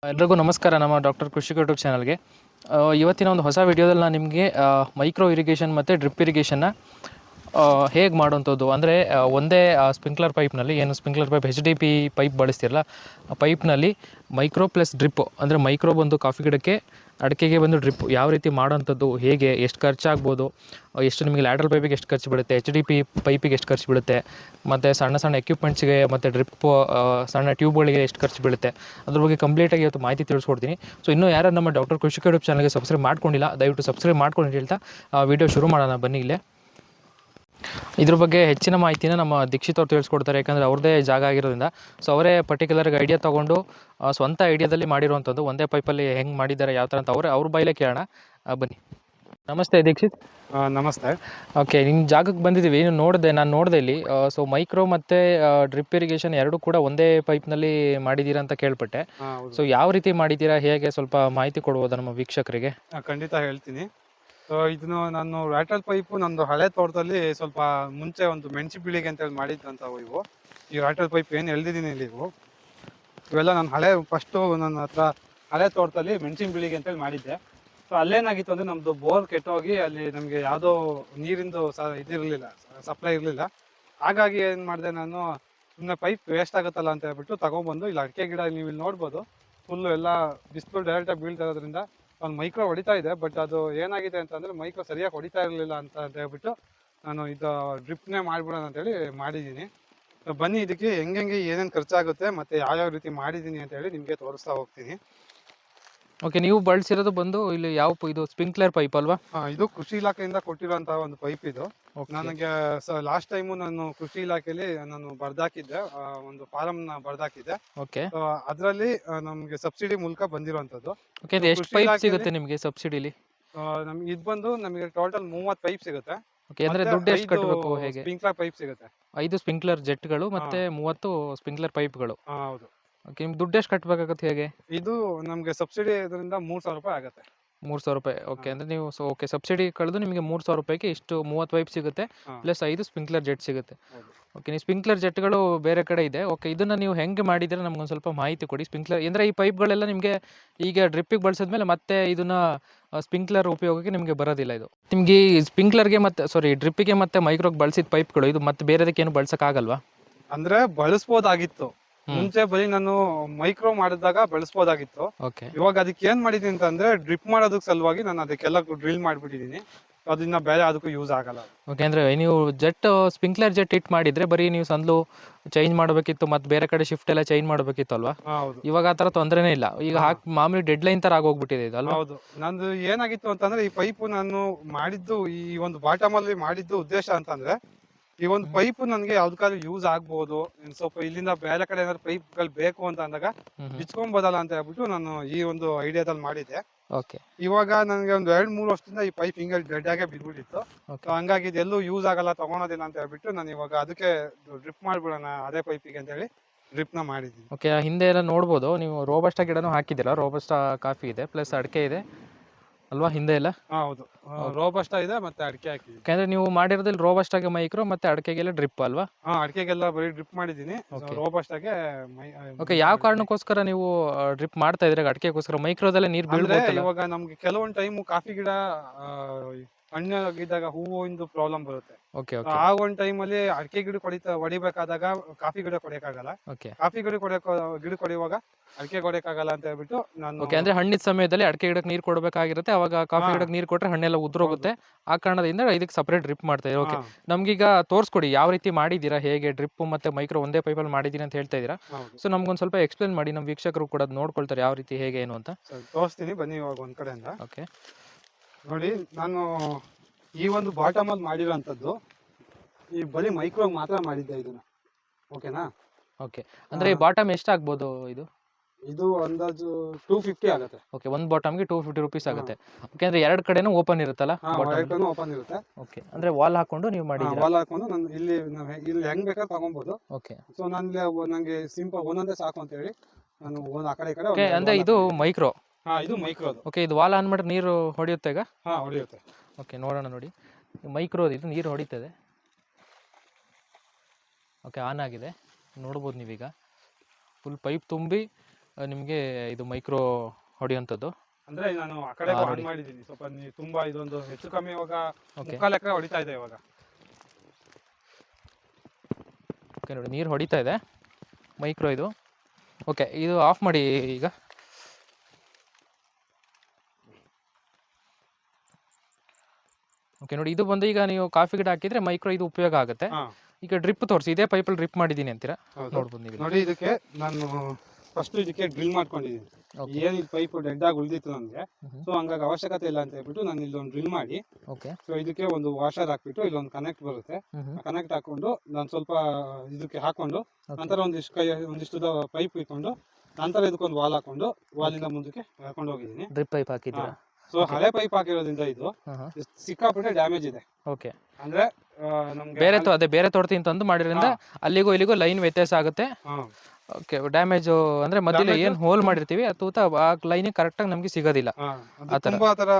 ಎಲ್ರಿಗೂ ನಮಸ್ಕಾರ. ನಮ್ಮ ಡಾಕ್ಟರ್ ಕೃಷಿಕ ಯೂಟ್ಯೂಬ್ ಚಾನಲ್ಗೆ ಇವತ್ತಿನ ಒಂದು ಹೊಸ ವಿಡಿಯೋದಲ್ಲಿ ನಾನು ನಿಮಗೆ ಮೈಕ್ರೋ ಇರಿಗೇಷನ್ ಮತ್ತು ಡ್ರಿಪ್ ಇರಿಗೇಷನ್ನ ಹೇಗೆ ಮಾಡೋಂಥದ್ದು ಅಂದರೆ ಒಂದೇ ಸ್ಪ್ರಿಂಕ್ಲರ್ ಪೈಪ್ನಲ್ಲಿ ಏನು ಸ್ಪ್ರಿಂಕ್ಲರ್ ಪೈಪ್ HDP ಪೈಪ್ ಬಳಸ್ತಿರಲ್ಲ ಆ ಪೈಪ್ನಲ್ಲಿ ಮೈಕ್ರೋ ಪ್ಲಸ್ ಡ್ರಿಪ್ಪು ಅಂದರೆ ಮೈಕ್ರೋ ಬಂದು ಕಾಫಿ ಗಿಡಕ್ಕೆ, ಅಡಿಕೆಗೆ ಬಂದು ಡ್ರಿಪ್ ಯಾವ ರೀತಿ ಮಾಡೋಂಥದ್ದು, ಹೇಗೆ ಎಷ್ಟು ಖರ್ಚಾಗ್ಬೋದು, ಎಷ್ಟು ನಿಮಗೆ ಲ್ಯಾಟ್ರಲ್ ಪೈಪಿಗೆ ಎಷ್ಟು ಖರ್ಚು ಬೀಳುತ್ತೆ, HDP ಪೈಪಿಗೆ ಎಷ್ಟು ಖರ್ಚು ಬೀಳುತ್ತೆ, ಮತ್ತು ಸಣ್ಣ ಸಣ್ಣ ಎಕ್ವಿಪ್ಮೆಂಟ್ಸ್ಗೆ ಮತ್ತು ಡ್ರಿಪ್ ಸಣ್ಣ ಟ್ಯೂಬ್ಗಳಿಗೆ ಎಷ್ಟು ಖರ್ಚು ಬೀಳುತ್ತೆ, ಅದ್ರ ಬಗ್ಗೆ ಕಂಪ್ಲೀಟಾಗಿ ಇವತ್ತು ಮಾಹಿತಿ ತಿಳಿಸ್ಕೊಡ್ತೀನಿ. ಸೊ ಇನ್ನೂ ಯಾರು ನಮ್ಮ ಡಾಕ್ಟರ್ ಕೃಷಿಕ ಯೂಟ್ಯೂಬ್ ಚಾನಲ್ಗೆ ಸಬ್ಸ್ಕ್ರೈಬ್ ಮಾಡ್ಕೊಂಡಿಲ್ಲ, ದಯವಿಟ್ಟು ಸಬ್ಸ್ಕ್ರೈಬ್ ಮಾಡ್ಕೊಂಡು ಹೇಳ್ತಾ ವಿಡಿಯೋ ಶುರು ಮಾಡೋಣ ಬನ್ನಿ. ಇಲ್ಲೇ ಇದ್ರ ಬಗ್ಗೆ ಹೆಚ್ಚಿನ ಮಾಹಿತಿನ ನಮ್ಮ ದೀಕ್ಷಿತ್ ಅವ್ರು ತಿಳಿಸ್ಕೊಡ್ತಾರೆ, ಯಾಕಂದರೆ ಅವ್ರದ್ದೇ ಜಾಗ ಆಗಿರೋದ್ರಿಂದ. ಸೊ ಅವರೇ ಪರ್ಟಿಕ್ಯುಲರ್ಗೆ ಐಡಿಯಾ ತೊಗೊಂಡು ಸ್ವಂತ ಐಡಿಯಾದಲ್ಲಿ ಮಾಡಿರುವಂಥದ್ದು, ಒಂದೇ ಪೈಪಲ್ಲಿ ಹೆಂಗೆ ಮಾಡಿದ್ದಾರೆ ಯಾವ ಥರ ಅಂತ ಅವ್ರ ಬಾಯಲ್ಲೇ ಕೇಳೋಣ ಬನ್ನಿ. ನಮಸ್ತೆ ದೀಕ್ಷಿತ್. ನಮಸ್ತೆ. ಓಕೆ, ನಿಮ್ಮ ಜಾಗಕ್ಕೆ ಬಂದಿದ್ದೀವಿ. ನಾನು ನೋಡಿದೆ ಇಲ್ಲಿ. ಸೊ ಮೈಕ್ರೋ ಮತ್ತು ಡ್ರಿಪ್ ಇರಿಗೇಷನ್ ಎರಡೂ ಕೂಡ ಒಂದೇ ಪೈಪ್ನಲ್ಲಿ ಮಾಡಿದ್ದೀರಾ ಅಂತ ಕೇಳ್ಪಟ್ಟೆ. ಸೊ ಯಾವ ರೀತಿ ಮಾಡಿದ್ದೀರಾ, ಹೇಗೆ ಸ್ವಲ್ಪ ಮಾಹಿತಿ ಕೊಡ್ಬೋದಾ ನಮ್ಮ ವೀಕ್ಷಕರಿಗೆ? ಖಂಡಿತ ಹೇಳ್ತೀನಿ. ಸೊ ಇದನ್ನು ನಾನು ಲ್ಯಾಟ್ರಲ್ ಪೈಪು ನಂದು ಹಳೆ ತೋಟದಲ್ಲಿ ಸ್ವಲ್ಪ ಮುಂಚೆ ಒಂದು ಮೆಣಸಿ ಬೀಳಿಗೆ ಅಂತೇಳಿ ಮಾಡಿದ್ದಂಥವು ಇವು. ಈ ಲ್ಯಾಟ್ರಲ್ ಪೈಪ್ ಏನು ಎಳ್ದಿದ್ದೀನಿ ಇಲ್ಲಿ ಇವೆಲ್ಲ ನಾನು ಫಸ್ಟು ನನ್ನ ಹತ್ರ ಹಳೆ ತೋಟದಲ್ಲಿ ಮೆಣಸಿನ ಬೀಳಿಗೆ ಅಂತೇಳಿ ಮಾಡಿದ್ದೆ. ಸೊ ಅಲ್ಲೇನಾಗಿತ್ತು ಅಂದರೆ ನಮ್ಮದು ಬೋರ್ ಕೆಟ್ಟೋಗಿ ಅಲ್ಲಿ ನಮಗೆ ಯಾವುದೋ ನೀರಿಂದು ಇದಿರಲಿಲ್ಲ, ಸಪ್ಲೈ ಇರಲಿಲ್ಲ. ಹಾಗಾಗಿ ಏನು ಮಾಡಿದೆ ನಾನು, ಸುಮ್ಮನೆ ಪೈಪ್ ವೇಸ್ಟ್ ಆಗುತ್ತಲ್ಲ ಅಂತ ಹೇಳ್ಬಿಟ್ಟು ತಗೊಂಡ್ಬಂದು ಇಲ್ಲಿ ಅಡಿಕೆ ಗಿಡ ನೀವು ಇಲ್ಲಿ ನೋಡ್ಬೋದು, ಫುಲ್ಲು ಎಲ್ಲ ಬಿಸಿಲು ಡೈರೆಕ್ಟಾಗಿ ಬೀಳ್ತಾ ಇರೋದ್ರಿಂದ ಒಂದು ಮೈಕ್ರೋ ಹೊಡಿತಾ ಇದೆ. ಬಟ್ ಅದು ಏನಾಗಿದೆ ಅಂತಂದರೆ ಮೈಕ್ರೋ ಸರಿಯಾಗಿ ಹೊಡಿತಾ ಇರಲಿಲ್ಲ ಅಂತ ಹೇಳ್ಬಿಟ್ಟು ನಾನು ಇದು ಡ್ರಿಪ್ನೇ ಮಾಡಿಬಿಡೋಣ ಅಂತೇಳಿ ಮಾಡಿದ್ದೀನಿ. ಬನ್ನಿ ಇದಕ್ಕೆ ಹೆಂಗೆ ಏನೇನು ಖರ್ಚಾಗುತ್ತೆ ಮತ್ತು ಯಾವ್ಯಾವ ರೀತಿ ಮಾಡಿದ್ದೀನಿ ಅಂತೇಳಿ ನಿಮಗೆ ತೋರಿಸ್ತಾ ಹೋಗ್ತೀನಿ. ಓಕೆ, ನೀವು ಬಳಸಿರೋದು ಬಂದು ಇಲ್ಲಿ ಯಾವ ಇದು ಸ್ಪ್ರಿಂಕ್ಲರ್ ಪೈಪ್ ಅಲ್ವಾ? ಇದು ಕೃಷಿ ಇಲಾಖೆಯಿಂದ ಕೊಟ್ಟಿರುವಂತಹ ಒಂದು ಪೈಪ್ ಇದು. ನನಗೆ ಲಾಸ್ಟ್ ಟೈಮು ನಾನು ಕೃಷಿ ಇಲಾಖೆಯಲ್ಲಿ ನಾನು ಬರ್ದಾಕಿದ್ದೆ, ಒಂದು ಫಾರಮ್ನ ಬರ್ದಾಕಿದ್ದೆ. ಓಕೆ, ಅದರಲ್ಲಿ ನಮಗೆ ಸಬ್ಸಿಡಿ ಮೂಲಕ ಬಂದಿರುವಂತದ್ದು. ಓಕೆ, ಎಷ್ಟು ಪೈಪ್ ಸಿಗುತ್ತೆ ನಿಮಗೆ ಸಬ್ಸಿಡಿಲಿ? ನಮ್ಗೆ ಇದು ಬಂದು ನಮಗೆ ಟೋಟಲ್ 30 ಪೈಪ್ ಸಿಗುತ್ತೆ. ಓಕೆ, ಅಂದ್ರೆ ದುಡ್ಡು ಎಷ್ಟು ಕಟ್ಟಬೇಕು, ಹೇಗೆ? ಸ್ಪ್ರಿಂಕ್ಲರ್ ಪೈಪ್ ಸಿಗುತ್ತೆ, 5 ಸ್ಪ್ರಿಂಕ್ಲರ್ ಜೆಟ್ಗಳು ಮತ್ತೆ 30 ಸ್ಪ್ರಿಂಕ್ಲರ್ ಪೈಪ್ಗಳು. ಹೌದು. ಓಕೆ, ನಿಮ್ಗೆ ದುಡ್ಡು ಎಷ್ಟು ಕಟ್ಟಬೇಕಾಗುತ್ತೆ, ಹೇಗೆ? ಇದು ನಮಗೆ ಸಬ್ಸಿಡಿ ಇದರಿಂದ 3,000 ರೂಪಾಯಿ ಆಗುತ್ತೆ. 3,000 ರೂಪಾಯಿ. ಓಕೆ, ಅಂದ್ರೆ ನೀವು ಓಕೆ ಸಬ್ಸಿಡಿ ಕಳೆದು ನಿಮಗೆ 3,000 ರೂಪಾಯಿಗೆ ಇಷ್ಟು 30 ಪೈಪ್ ಸಿಗುತ್ತೆ, ಪ್ಲಸ್ 5 ಸ್ಪ್ರಿಂಕ್ಲರ್ ಜೆಟ್ ಸಿಗುತ್ತೆ. ಓಕೆ, ನೀವು ಸ್ಪ್ರಿಂಕ್ಲರ್ ಜೆಟ್ಗಳು ಬೇರೆ ಕಡೆ ಇದೆ. ಓಕೆ, ಇದನ್ನ ನೀವು ಹೆಂಗೆ ಮಾಡಿದ್ರೆ ನಮ್ಗೊಂದು ಸ್ವಲ್ಪ ಮಾಹಿತಿ ಕೊಡಿ. ಸ್ಪ್ರಿಂಕ್ಲರ್ ಅಂದರೆ ಈ ಪೈಪ್ಗಳೆಲ್ಲ ನಿಮಗೆ ಈಗ ಡ್ರಿಪ್ಪಿಗೆ ಬಳಸಿದ್ಮೇಲೆ ಮತ್ತೆ ಇದನ್ನ ಸ್ಪ್ರಿಂಕ್ಲರ್ ಉಪಯೋಗಕ್ಕೆ ನಿಮಗೆ ಬರೋದಿಲ್ಲ. ಇದು ನಿಮಗೆ ಸ್ಪ್ರಿಂಕ್ಲರ್ಗೆ ಮತ್ತು ಡ್ರಿಪ್ಪಿಗೆ ಮತ್ತು ಮೈಕ್ರೋಗೆ ಬಳಸಿದ ಪೈಪ್ಗಳು ಇದು ಮತ್ತೆ ಬೇರೆದಕ್ಕೆ ಏನು ಬಳಸೋಕ್ಕಾಗಲ್ವಾ? ಅಂದ್ರೆ ಬಳಸ್ಬೋದಾಗಿತ್ತು ಮುಂಚೆ, ಬರೀ ನಾನು ಮೈಕ್ರೋ ಮಾಡಿದಾಗ ಬಳಸ್ಬೋದಾಗಿತ್ತು. ಇವಾಗ ಅದಕ್ಕೆ ಏನ್ ಮಾಡಿದೀನಿ ಅಂತಂದ್ರೆ ಡ್ರಿಪ್ ಮಾಡೋದಕ್ಕೆ ಸಲುವಾಗಿ ನಾನು ಅದಕ್ಕೆಲ್ಲ ಡ್ರಿಲ್ ಮಾಡ್ಬಿಟ್ಟಿದೀನಿ. ಅದನ್ನ ಬೇರೆ ಅದಕ್ಕೂ ಯೂಸ್ ಆಗಲ್ಲ. ಓಕೆ, ಅಂದ್ರೆ ನೀವು ಸ್ಪ್ರಿಂಕ್ಲರ್ ಜೆಟ್ ಇಟ್ ಮಾಡಿದ್ರೆ ಬರೀ ನೀವು ಸಂದ್ಲು ಚೇಂಜ್ ಮಾಡಬೇಕಿತ್ತು, ಮತ್ತೆ ಬೇರೆ ಕಡೆ ಶಿಫ್ಟ್ ಎಲ್ಲ ಚೇಂಜ್ ಮಾಡಬೇಕಿತ್ತು ಅಲ್ವಾ? ಇವಾಗ ಆ ತರ ತೊಂದರೆನೇ ಇಲ್ಲ. ಈಗ ಮಾಮೂಲಿ ಡೆಡ್ ಲೈನ್ ತರ ಆಗೋಗ್ಬಿಟ್ಟಿದೆ ಇದು ಅಲ್ವಾ? ಹೌದು. ನಂದು ಏನಾಗಿತ್ತು ಅಂತಂದ್ರೆ ಈ ಪೈಪ್ ನಾನು ಮಾಡಿದ್ದು ಈ ಒಂದು ಬಾಟಮ್ ಅಲ್ಲಿ ಮಾಡಿದ್ದು ಉದ್ದೇಶ ಅಂತಂದ್ರೆ ಈ ಒಂದು ಪೈಪ್ ನನಗೆ ಯಾವ್ದಕ್ಕಾದ್ರೂ ಯೂಸ್ ಆಗ್ಬಹುದು, ಸ್ವಲ್ಪ ಇಲ್ಲಿಂದ ಬೇರೆ ಕಡೆ ಏನಾದ್ರು ಪೈಪ್ಗಳು ಬೇಕು ಅಂತ ಅಂದಾಗ ಬಿಚ್ಕೊಂಬೋದಲ್ಲ ಅಂತ ಹೇಳ್ಬಿಟ್ಟು ನಾನು ಈ ಒಂದು ಐಡಿಯಾದಲ್ಲಿ ಮಾಡಿದ್ದೆ. ಓಕೆ, ಇವಾಗ ನನಗೆ ಒಂದು 2-3 ವರ್ಷದಿಂದ ಈ ಪೈಪ್ ಹಿಂಗೆ ಡೆಡ್ ಆಗೇ ಬಿದ್ಬಿಟ್ಟಿತ್ತು. ಹಂಗಾಗಿ ಇದೆಲ್ಲೂ ಯೂಸ್ ಆಗಲ್ಲ, ತಗೊಳೋದಿಲ್ಲ ಅಂತ ಹೇಳ್ಬಿಟ್ಟು ನಾನು ಇವಾಗ ಅದಕ್ಕೆ ಡ್ರಿಪ್ ಮಾಡ್ಬಿಡೋಣ ಅದೇ ಪೈಪಿಗೆ ಅಂತ ಹೇಳಿ ಡ್ರಿಪ್ ನ ಮಾಡಿದ್ದೀನಿ. ಓಕೆ, ಹಿಂದೆ ಎಲ್ಲ ನೋಡ್ಬೋದು ನೀವು ರೋಬಸ್ಟಾ ಗಿಡನೂ ಹಾಕಿದ್ದೀರಾ. ರೋಬಸ್ಟಾ ಕಾಫಿ ಇದೆ, ಪ್ಲಸ್ ಅಡಿಕೆ ಇದೆ ಅಲ್ವಾ ಹಿಂದೆ ಎಲ್ಲ? ಹೌದು, ರೋಬಸ್ಟಾ ಇದೆ ಮತ್ತೆ ಅಡಿಕೆ ಹಾಕಿದ್ದೀನಿ. ಯಾಕಂದ್ರೆ ನೀವು ಮಾಡಿರೋದ್ರಲ್ಲಿ ರೋಬಸ್ಟಾಗೆ ಮೈಕ್ರೋ ಮತ್ತೆ ಅಡಿಕೆಗೆಲ್ಲ ಡ್ರಿಪ್ ಅಲ್ವಾ? ಅಡಿಕೆಗೆಲ್ಲ ಬರೀ ಡ್ರಿಪ್ ಮಾಡಿದ್ದೀನಿ, ರೋಬಸ್ಟಾಗೆ. ಓಕೆ, ಯಾವ ಕಾರಣಕ್ಕೋಸ್ಕರ ನೀವು ಡ್ರಿಪ್ ಮಾಡ್ತಾ ಇದ್ರೆ? ಅಡಿಕೆಗೋಸ್ಕರ. ಮೈಕ್ರೋದಲ್ಲೇ ನೀರು ಬೀಳ್ಬೋದು. ಇವಾಗ ನಮ್ಗೆ ಕೆಲವೊಂದು ಟೈಮ್ ಕಾಫಿ ಗಿಡ ಹಣ್ಣಾಗಿದ್ದಾಗ ಹೂವಿಂದು ಪ್ರಾಬ್ಲಮ್ ಬರುತ್ತೆ. ಆ ಒಂದು ಟೈಮಲ್ಲಿ ಅಡಿಕೆ ಗಿಡ ಹೊಡಿಬೇಕಾದಾಗ ಕಾಫಿ ಗಿಡ ಹೊಡೆಯಕ್ಕಾಗಲ್ಲ. ಕಾಫಿ ಗಿಡ ಹೊಡೆಯುವಾಗ ಅಡಿಕೆ ಹೊಡೆಯಕ್ಕಾಗಲ್ಲ ಅಂತ ಹೇಳ್ಬಿಟ್ಟು ನಾನು. ಅಂದ್ರೆ ಹಣ್ಣಿನ ಸಮಯದಲ್ಲಿ ಅಡಿಕೆ ಗಿಡಕ್ಕೆ ನೀರು ಕೊಡಬೇಕಾಗಿರುತ್ತೆ, ಅವಾಗ ಕಾಫಿ ಗಿಡಕ್ಕೆ ನೀರು ಕೊಟ್ರೆ ಹಣ್ಣೆಲ್ಲ ಉದ್ರೋಗುತ್ತೆ. ಆ ಕಾರಣದಿಂದ ಇದಕ್ಕೆ ಸಪರೇಟ್ ಡ್ರಿಪ್ ಮಾಡ್ತಾ ಇದ್ದೀರಾ. ಓಕೆ, ನಮ್ಗೀಗ ತೋರಿಸ್ಕೊಡಿ ಯಾವ ರೀತಿ ಮಾಡಿದ್ದೀರಾ, ಹೇಗೆ ಡ್ರಿಪ್ ಮತ್ತೆ ಮೈಕ್ರೋ ಒಂದೇ ಪೈಪಲ್ಲಿ ಮಾಡಿದ್ದೀನಿ ಅಂತ ಹೇಳ್ತಾ ಇದ್ದೀರಾ. ಸೊ ನಮ್ಗೊಂದು ಸ್ವಲ್ಪ ಎಕ್ಸ್ಪ್ಲೇನ್ ಮಾಡಿ, ನಮ್ಮ ವೀಕ್ಷಕರು ಕೂಡ ನೋಡ್ಕೊಳ್ತಾರೆ ಯಾವ ರೀತಿ ಹೇಗೆ ಏನು ಅಂತ. ತೋರಿಸ್ತೀನಿ ಬನ್ನಿ ಇವಾಗ ಒಂದ್ ಕಡೆಯಿಂದ. ಓಕೆ, ನೋಡಿ, ನಾನು ಈ ಒಂದು ಬಾಟಮ್ ಅಲ್ಲಿ ಮಾಡಿರೋಂಥದ್ದು ಈ ಬರೀ ಮೈಕ್ರೋ ಮಾತ್ರ ಮಾಡಿದ್ದೆ ಇದನ್ನ. ಓಕೆನಾ? ಓಕೆ, ಅಂದ್ರೆ ಈ ಬಾಟಮ್ ಎಷ್ಟಾಗ್ಬೋದು ಇದು? ಇದು ಅಂದಾಜು 250 ಆಗುತ್ತೆ. ಓಕೆ, ಒಂದು ಬಾಟಮ್ಗೆ 250 ರೂಪೀಸ್ ಆಗುತ್ತೆ. ಓಕೆ, ಅಂದ್ರೆ ಎರಡು ಕಡೆನೂ ಓಪನ್ ಇರುತ್ತಲ್ಲ? ಓಪನ್ ಇರುತ್ತೆ. ಓಕೆ, ಅಂದ್ರೆ ವಾಲ್ ಹಾಕೊಂಡು ನೀವು ಮಾಡಿದ್ದೀರಾ? ವಾಲ್ ಹಾಕೊಂಡು ನಾನು ಇಲ್ಲಿ ಹೆಂಗ್ ಬೇಕಾದ್ರೆ ತಗೊಬಹುದು. ಓಕೆ, ಸೊ ನಂಗೆ ಸಿಂಪಲ್ ಒಂದೊಂದೇ ಸಾಕು ಅಂತ ಹೇಳಿ ನಾನು ಆ ಕಡೆ ಈ ಕಡೆ. ಓಕೆ, ಅಂದ್ರೆ ಇದು ಮೈಕ್ರೋ. ಇದು ಮೈಕ್ರೋ. ಓಕೆ, ಇದು ವಾಲ್ ಆನ್ ಮಾಡಿದ್ರೆ ನೀರು ಹೊಡೆಯುತ್ತೆ ಈಗ? ಹೊಡೆಯುತ್ತೆ. ಓಕೆ, ನೋಡೋಣ. ನೋಡಿ, ಮೈಕ್ರೋ ಇದು ನೀರು ಹೊಡಿತದೆ. ಓಕೆ, ಆನ್ ಆಗಿದೆ, ನೋಡ್ಬೋದು ನೀವೀಗ. ಫುಲ್ ಪೈಪ್ ತುಂಬಿ ನಿಮಗೆ ಇದು ಮೈಕ್ರೋ ಹೊಡೆಯುವಂಥದ್ದು. ಅಂದ್ರೆ ನಾನು ಆ ಕಡೆ ಆನ್ ಮಾಡಿದ್ದೀನಿ ಸ್ವಲ್ಪ ತುಂಬಾ ಇದೊಂದು ಹೆಚ್ಚು ಕಮ್ಮಿ ಇವಾಗ ಮುಕ್ಕಾಲು ಎಕರೆ ಹೊಡಿತಾ ಇದೆ ಇವಾಗ. ಓಕೆ ನೋಡಿ ನೀರು ಹೊಡಿತಾ ಇದೆ ಮೈಕ್ರೋ ಇದು. ಓಕೆ ಇದು ಆಫ್ ಮಾಡಿ ಈಗ. ಓಕೆ ನೋಡಿ ಇದು ಬಂದು ಈಗ ನೀವು ಕಾಫಿ ಗಿಡ ಹಾಕಿದ್ರೆ ಮೈಕ್ರೋ ಇದು ಉಪಯೋಗ ಆಗುತ್ತೆ. ಈಗ ಡ್ರಿಪ್ ತೋರಿಸಿ, ಇದೇ ಪೈಪಲ್ಲಿ ಡ್ರಿಪ್ ಮಾಡಿದ್ದೀನಿ ಅಂತೀರಾ? ನೋಡ್ಬೋದು ನೀವು. ನೋಡಿ ಇದಕ್ಕೆ ನಾನು ಫಸ್ಟ್ ಇದಕ್ಕೆ ಡ್ರಿಲ್ ಮಾಡ್ಕೊಂಡಿದ್ದೀನಿ. ಏನು ಈ ಪೈಪ್ ಡೆಡ್ ಆಗಿ ಉಳಿದಿತ್ತು ನನಗೆ, ಸೊ ಹಂಗಾಗಿ ಅವಶ್ಯಕತೆ ಇಲ್ಲ ಅಂತ ಹೇಳ್ಬಿಟ್ಟು ನಾನು ಇಲ್ಲೊಂದು ಡ್ರಿಲ್ ಮಾಡಿ, ಸೊ ಇದಕ್ಕೆ ಒಂದು ವಾಷರ್ ಹಾಕ್ಬಿಟ್ಟು ಇಲ್ಲೊಂದು ಕನೆಕ್ಟ್ ಬರುತ್ತೆ, ಕನೆಕ್ಟ್ ಹಾಕೊಂಡು ನಾನು ಸ್ವಲ್ಪ ಇದಕ್ಕೆ ಹಾಕೊಂಡು ನಂತರ ಒಂದಿಷ್ಟು ಪೈಪ್ ಇಟ್ಕೊಂಡು ನಂತರ ಇದಕ್ಕೊಂದು ವಾಲ್ ಹಾಕೊಂಡು ವಾಲಿಂದ ಮುಂದಕ್ಕೆ ಹಾಕೊಂಡು ಹೋಗಿದ್ದೀನಿ. ಡ್ರಿಪ್ ಪೈಪ್ ಹಾಕಿದ್ದೀರಾ? ಸೊ ಹಳೆ ಪೈಪ್ ಹಾಕಿರೋದ್ರಿಂದ ಇದು ಸಿಕ್ಕಾಪಟ್ಟೆ ಡ್ಯಾಮೇಜ್ ಇದೆ. ಓಕೆ ಅಂದ್ರೆ ಬೇರೆ ಬೇರೆ ತೋಟದಿಂದ ತಂದು ಮಾಡಿರೋದ್ರಿಂದ ಅಲ್ಲಿಗೂ ಇಲ್ಲಿಗೂ ಲೈನ್ ವ್ಯತ್ಯಾಸ ಆಗುತ್ತೆ. ಓಕೆ ಡ್ಯಾಮೇಜ್ ಅಂದ್ರೆ ಮಧ್ಯದಲ್ಲಿ ಏನು ಹೋಲ್ ಮಾಡಿರ್ತೀವಿ ಅದು ಆ ಲೈನ್ ಕರೆಕ್ಟ್ ಆಗಿ ನಮಗೆ ಸಿಗೋದಿಲ್ಲ. ತುಂಬಾ ತರ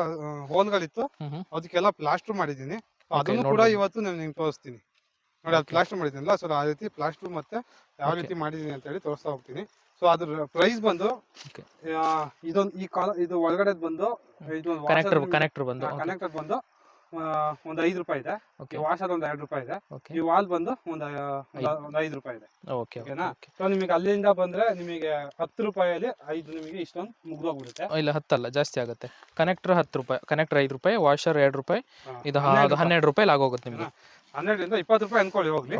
ಹೋಲ್ಗಳಿತ್ತು, ಅದಕ್ಕೆಲ್ಲ ಪ್ಲಾಸ್ಟರ್ ಮಾಡಿದ್ದೀನಿ. ಅದನ್ನು ಕೂಡ ಇವತ್ತು ನಾನು ನಿಮ್ಗೆ ತೋರಿಸ್ತೀನಿ. ನೋಡಿ ಅದು ಪ್ಲಾಸ್ಟರ್ ಮಾಡಿದ್ದೀನಲ್ಲ, ಸೊ ಆ ರೀತಿ ಪ್ಲಾಸ್ಟರ್ ಮತ್ತೆ ಯಾವ ರೀತಿ ಮಾಡಿದೀನಿ ಅಂತ ಹೇಳಿ ತೋರಿಸ್ತಾ ಹೋಗ್ತೀನಿ. ಸೊ ಅದ್ರ ಪ್ರೈಸ್ ಬಂದು ಇದು ಒಳಗಡೆ ಬಂದು ಕನೆಕ್ಟರ್ ಬಂದು ಒಂದು 5 ರೂಪಾಯಿ ಇದೆ. ವಾಷರ್ ಒಂದು 2 ರೂಪಾಯಿ ಇದೆ. ಈ ವಾಲ್ ಬಂದು ಒಂದು 5 ರೂಪಾಯಿ ಇದೆ. ಓಕೆನಾ? ಸೊ ನಿಮಗೆ ಅಲ್ಲಿಂದ ಬಂದ್ರೆ ನಿಮಗೆ 10 ರೂಪಾಯಲ್ಲಿ 5 ನಿಮಗೆ ಇಷ್ಟೊಂದು ಮುಗ್ದೋಗ್ಬಿಡುತ್ತೆ. ಇಲ್ಲ 10 ಅಲ್ಲ, ಜಾಸ್ತಿ ಆಗುತ್ತೆ. ಕನೆಕ್ಟರ್ 10 ರೂಪಾಯಿ, ಕನೆಕ್ಟರ್ 5 ರೂಪಾಯಿ, ವಾಷರ್ 2 ರೂಪಾಯಿ, ಇದು 12 ರೂಪಾಯಿ ಆಗೋಗುತ್ತೆ ನಿಮಗೆ. 12ರಿಂದ 20 ರೂಪಾಯಿ ಅನ್ಕೊಳ್ಳಿ ಹೋಗ್ಲಿ.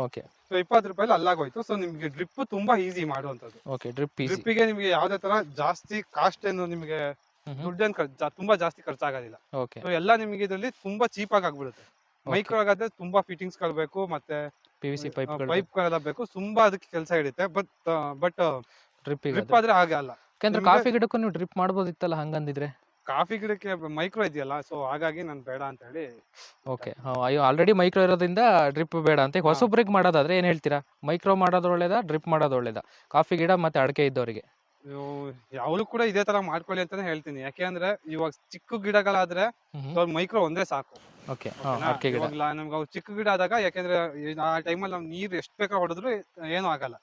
ಸೊ 20 ರೂಪಾಯಿ ಅಲ್ಲಾಗೋಯ್ತು. ಸೊ ನಿಮಗೆ ಡ್ರಿಪ್ ತುಂಬಾ ಈಸಿ ಮಾಡುವಂತದ್ದು. ಡ್ರಿಪ್ಪಿಗೆ ನಿಮಗೆ ಯಾವ್ದೇ ತರ ಜಾಸ್ತಿ ಕಾಸ್ಟ್ ಏನು ನಿಮಗೆ ದುಡ್ಡೇನು ತುಂಬಾ ಜಾಸ್ತಿ ಖರ್ಚಾಗೋದಿಲ್ಲ. ಸೊ ಎಲ್ಲ ನಿಮಗೆ ಇದರಲ್ಲಿ ತುಂಬಾ ಚೀಪ್ ಆಗಿ ಆಗ್ಬಿಡುತ್ತೆ. ಮೈಕ್ರೋ ಆಗಾದ್ರೆ ತುಂಬಾ ಫಿಟ್ಟಿಂಗ್ಸ್ ಬೇಕು, ಮತ್ತೆ PVC ಪೈಪ್ಗಳೆಲ್ಲ ಬೇಕು, ತುಂಬಾ ಅದಕ್ಕೆ ಕೆಲಸ ಹಿಡಿಯುತ್ತೆ. ಬಟ್ ಡ್ರಿಪ್ ಆದ್ರೆ ಹಾಗೆ ಅಲ್ಲ. ಯಾಕಂದ್ರೆ ಕಾಫಿ ಗಿಡಕ್ಕೂ ನೀವು ಡ್ರಿಪ್ ಮಾಡ್ಬೋದಿತ್ತಲ್ಲ ಹಂಗಂದಿದ್ರೆ? ಕಾಫಿ ಗಿಡಕ್ಕೆ ಮೈಕ್ರೋ ಇದೆಯಲ್ಲ, ಸೊ ಹಾಗಾಗಿ ನಾನು ಬೇಡ ಅಂತ ಹೇಳಿ. ಓಕೆ, ಆಲ್ರೆಡಿ ಮೈಕ್ರೋ ಇರೋದ್ರಿಂದ ಡ್ರಿಪ್ ಬೇಡ ಅಂತ. ಹೊಸೊಬ್ರಿಗೆ ಮಾಡೋದಾದ್ರೆ ಏನ್ ಹೇಳ್ತೀರಾ? ಮೈಕ್ರೋ ಮಾಡೋದು ಒಳ್ಳೇದಾ, ಡ್ರಿಪ್ ಮಾಡೋದು ಒಳ್ಳೇದಾ? ಕಾಫಿ ಗಿಡ ಮತ್ತೆ ಅಡಕೆ ಇದ್ದವರಿಗೆ ಯಾವ್ದು ಕೂಡ ಇದೇ ತರ ಮಾಡ್ಕೊಳ್ಳಿ ಅಂತಾನೆ ಹೇಳ್ತೀನಿ. ಯಾಕೆಂದ್ರೆ ಇವಾಗ ಚಿಕ್ಕ ಗಿಡಗಳಾದ್ರೆ ಮೈಕ್ರೋ ಒಂದೇ ಸಾಕು. ನಮ್ಗೆ ಚಿಕ್ಕ ಗಿಡ ಆದಾಗ, ಯಾಕೆಂದ್ರೆ ಆ ಟೈಮಲ್ಲಿ ನಾವು ನೀರ್ ಎಷ್ಟ್ ಬೇಕಾ ಹೊಡೆದ್ರು ಏನು ಆಗಲ್ಲ.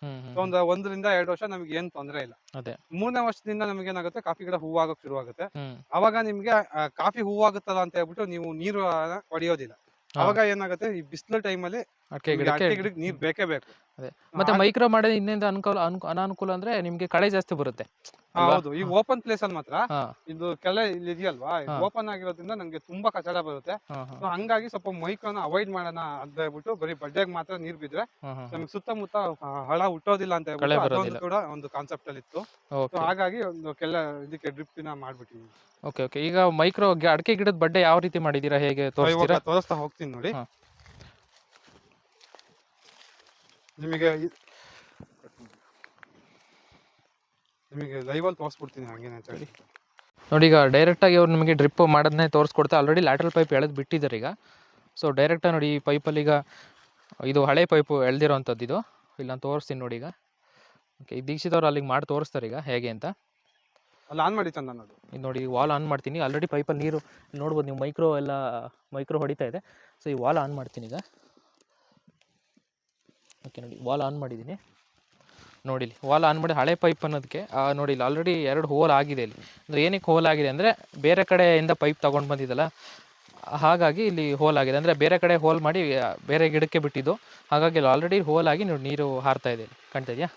1 ರಿಂದ 2 ವರ್ಷ ನಮ್ಗೆ ಏನ್ ತೊಂದರೆ ಇಲ್ಲ. 3ನೇ ವರ್ಷದಿಂದ ನಮ್ಗೆ ಏನಾಗುತ್ತೆ, ಕಾಫಿ ಗಿಡ ಹೂವಾಗಕ್ ಶುರು ಆಗುತ್ತೆ. ಅವಾಗ ನಿಮ್ಗೆ ಕಾಫಿ ಹೂವಾಗುತ್ತಲ್ಲ ಅಂತ ಹೇಳ್ಬಿಟ್ಟು ನೀವು ನೀರು ಹೊಡೆಯೋದಿಲ್ಲ. ಅವಾಗ ಏನಾಗುತ್ತೆ, ಈ ಬಿಸಿಲು ಟೈಮಲ್ಲಿ ಅಡಿಕೆ ಗಿಡಕ್ಕೆ ನೀರ್ ಬೇಕೇ ಬೇಕು. ಮತ್ತೆ ಮೈಕ್ರೋ ಮಾಡಿದ್ರೆ ಇನ್ನೇನು ಅನಾನುಕೂಲ ಅಂದ್ರೆ ನಿಮ್ಗೆ ಕಳೆ ಜಾಸ್ತಿ ಬರುತ್ತೆ. ಹೌದು, ಈ ಓಪನ್ ಪ್ಲೇಸ್ ಅಲ್ಲಿ ಮಾತ್ರ ಇದು ಕೆಲ ಇಲ್ಲಿ ಇದೆಯಲ್ವಾ, ಓಪನ್ ಆಗಿರೋದ್ರಿಂದ ನಂಗೆ ತುಂಬಾ ಕಚಡ ಬರುತ್ತೆ. ಸೊ ಹಂಗಾಗಿ ಸ್ವಲ್ಪ ಮೈಕ್ರೋನ ಅವಾಯ್ಡ್ ಮಾಡೋಣ ಅಂತ ಹೇಳ್ಬಿಟ್ಟು ಬರೀ ಬಡ್ಡೆಗೆ ಮಾತ್ರ ನೀರ್ ಬಿದ್ರೆ ನಮ್ಗೆ ಸುತ್ತಮುತ್ತ ಹಳ ಹುಟ್ಟೋದಿಲ್ಲ ಅಂತ ಹೇಳ್ಬಿಟ್ಟು ಕೂಡ ಒಂದು ಕಾನ್ಸೆಪ್ಟ್ ಅಲ್ಲಿ ಇತ್ತು. ಹಾಗಾಗಿ ಒಂದು ಇದಕ್ಕೆ ಡ್ರಿಪ್ ಮಾಡ್ಬಿಟ್ಟಿವಿ. ಓಕೆ, ಈಗ ಮೈಕ್ರೋ ಅಡಿಕೆ ಗಿಡದ ಬಡ್ಡೆ ಯಾವ ರೀತಿ ಮಾಡಿದೀರಾ, ಹೇಗೆ ತೋರಿಸ್ತಾ ಹೋಗ್ತೀನಿ ನೋಡಿ. ನಿಮಗೆ ಲೈವ್ ಅಲ್ಲಿ ತೋರಿಸ್ಬಿಡ್ತೀನಿ ಹಂಗೇನೆ ಅಂತ ಹೇಳಿ. ನೋಡಿ, ಈಗ ಡೈರೆಕ್ಟ್ ಆಗಿ ಅವ್ರು ನಿಮಗೆ ಡ್ರಿಪ್ ಮಾಡೋದನ್ನೇ ತೋರಿಸ್ಕೊಡ್ತಾ ಆಲ್ರೆಡಿ ಲ್ಯಾಟ್ರಲ್ ಪೈಪ್ ಎಳೆದು ಬಿಟ್ಟಿದ್ದಾರೆ ಈಗ. ಸೊ ಡೈರೆಕ್ಟಾಗಿ ನೋಡಿ, ಈ ಪೈಪಲ್ಲಿ ಈಗ ಇದು ಹಳೆ ಪೈಪು ಎಳೆದಿರೋವಂಥದ್ದು. ಇದು ಇಲ್ಲಿ ನಾನು ತೋರಿಸ್ತೀನಿ ನೋಡಿ ಈಗ. ಓಕೆ, ಈ ದೀಕ್ಷಿತ್ ಅವ್ರು ಅಲ್ಲಿಗೆ ಮಾಡಿ ತೋರಿಸ್ತಾರೆ ಈಗ ಹೇಗೆ ಅಂತ. ಅಲ್ಲಿ ಆನ್ ಮಾಡಿ ಚಂದ ನೋಡು. ಇದು ನೋಡಿ, ವಾಲ್ ಆನ್ ಮಾಡ್ತೀನಿ. ಆಲ್ರೆಡಿ ಪೈಪಲ್ಲಿ ನೀರು ನೋಡ್ಬೋದು ನೀವು, ಮೈಕ್ರೋ ಹೊಡಿತಾ ಇದೆ. ಸೊ ಈ ವಾಲ್ ಆನ್ ಮಾಡ್ತೀನಿ ಈಗ. ಓಕೆ ನೋಡಿ, ವಾಲ್ ಆನ್ ಮಾಡಿದ್ದೀನಿ. ನೋಡಿ ವಾಲ್ ಆನ್ ಮಾಡಿ ಹಳೆ ಪೈಪ್ ಅನ್ನೋದಕ್ಕೆ ನೋಡಿ, ಇಲ್ಲಿ ಆಲ್ರೆಡಿ 2 ಹೋಲ್ ಆಗಿದೆ. ಇಲ್ಲಿ ಅಂದರೆ ಏನಕ್ಕೆ ಹೋಲ್ ಆಗಿದೆ ಅಂದರೆ ಬೇರೆ ಕಡೆಯಿಂದ ಪೈಪ್ ತೊಗೊಂಡು ಬಂದಿದ್ದಲ್ಲ, ಹಾಗಾಗಿ ಇಲ್ಲಿ ಹೋಲ್ ಆಗಿದೆ. ಅಂದರೆ ಬೇರೆ ಕಡೆ ಹೋಲ್ ಮಾಡಿ ಬೇರೆ ಗಿಡಕ್ಕೆ ಬಿಟ್ಟಿದ್ದು, ಹಾಗಾಗಿ ಇಲ್ಲಿ ಆಲ್ರೆಡಿ ಹೋಲ್ ಆಗಿ ನೋಡಿ ನೀರು ಹಾರ್ತಾ ಇದೆ. ಕಾಣ್ತಾ ಇದೆಯಾ?